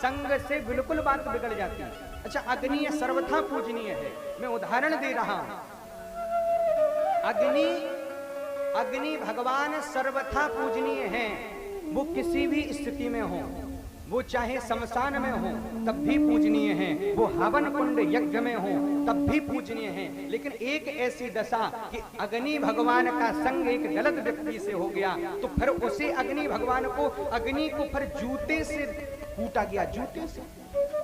संग से बिल्कुल बात बिगड़ जाती है। अच्छा, अग्नि सर्वथा पूजनीय है। मैं उदाहरण दे रहा हूं। अग्नि भगवान सर्वथा पूजनीय हैं। वो किसी भी स्थिति में हो, वो चाहे शमशान में हो तब भी पूजनीय हैं, वो हवन कुंड यज्ञ में हो तब भी पूजनीय हैं। लेकिन एक ऐसी दशा कि अग्नि भगवान का संग एक गलत व्यक्ति से हो गया, तो फिर उसे अग्नि भगवान को, अग्नि को फिर जूते से कूटा गया, जूते से।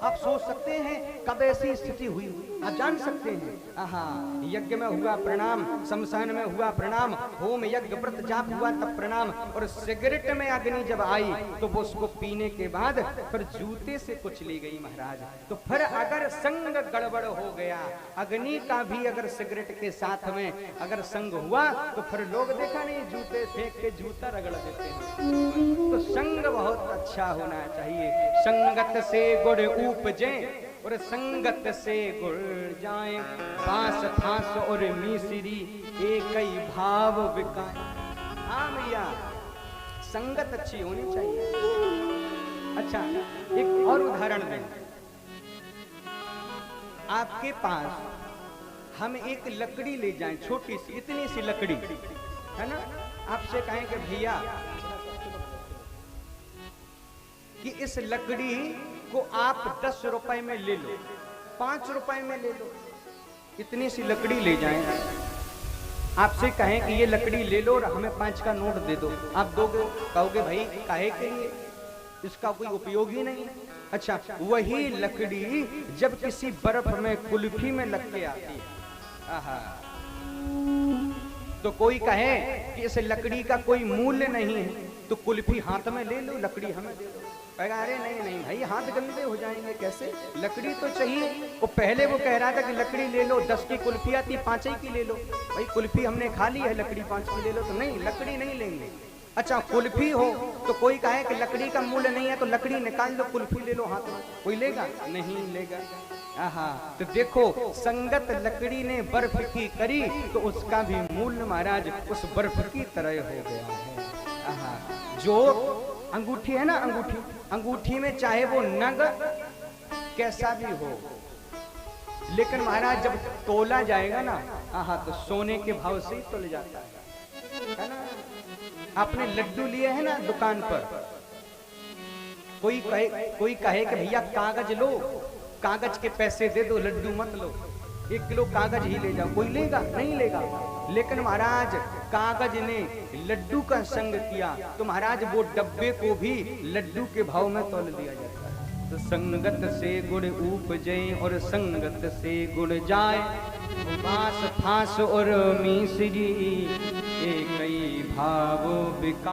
आप सोच सकते हैं कब ऐसी स्थिति हुई, आप जान सकते हैं। आहा, यज्ञ में हुआ प्रणाम, शमशान में हुआ प्रणाम, होम यज्ञ व्रत जाप हुआ तब प्रणाम, और सिगरेट में अग्नि जब आई तो वो उसको पीने के बाद फिर जूते से कुछ ली गई महाराज। तो फिर अगर संग गड़बड़ हो गया, अग्नि का भी अगर सिगरेट के साथ में अगर संग हुआ तो फिर लोग देखा नहीं, जूते फेंक के जूता रगड़ देते हैं। तो संग बहुत अच्छा होना चाहिए। संगत से गुण उपजे और संगत से गुण जाए, बांस फांस और मिसरी एक ही भाव बिकाए। हाँ भैया, संगत अच्छी होनी चाहिए। अच्छा, एक और उदाहरण दें। आपके पास हम एक लकड़ी ले जाएं, छोटी सी, इतनी सी लकड़ी है ना, आपसे कहें कि भैया कि इस लकड़ी को आप 10 रुपए में ले लो, 5 रुपए में ले लो, इतनी सी लकड़ी ले जाएं। आपसे कहें कि ये लकड़ी ले लो और हमें 5 का नोट दे दो, आप दोगे? कहोगे भाई काहे के लिए, इसका कोई उपयोग ही नहीं। अच्छा, वही लकड़ी जब किसी बर्फ में, कुल्फी में लग के आती है, आहा, तो कोई कहे कि इस लकड़ी का कोई मूल्य नहीं है, तो कुल्फी हाथ में ले लो, लकड़ी हमें दे दो। अरे नहीं नहीं भाई, हाथ गंदे हो जाएंगे कैसे, लकड़ी तो चाहिए। वो पहले वो कह रहा था कि लकड़ी ले लो, 10 की कुल्फी आती, 5 ही की ले लो। भाई कुल्फी हमने खा ली है, लकड़ी 5 की ले लो, तो नहीं, लकड़ी नहीं लेंगे। अच्छा, कुल्फी हो तो कोई कहे कि लकड़ी का मूल्य नहीं है, तो लकड़ी निकाल लो, कुल्फी ले लो हाथ में, कोई लेगा? नहीं लेगा। आहा, तो देखो, संगत लकड़ी ने बर्फ की करी तो उसका भी मूल्य महाराज उस बर्फ की तरह हो गया है। आहा, जो अंगूठी है ना, अंगूठी में चाहे वो नग कैसा भी हो, लेकिन महाराज जब तोला जाएगा ना, आहा, तो सोने के भाव से ही तोल जाता है ना। आपने लड्डू लिए हैं ना दुकान पर, कोई कहे कि भैया कागज लो, कागज के पैसे दे दो, लड्डू मत लो, 1 किलो कागज ही ले जाओ, कोई लेगा? नहीं लेगा। लेकिन महाराज कागज ने लड्डू का संग किया तो महाराज वो डब्बे को भी लड्डू के भाव में तोल दिया जाता है। तो संगत से गुण उपजे और संगत से गुण जाए, बांस फांस और मिसरी एक ही भाव बिका।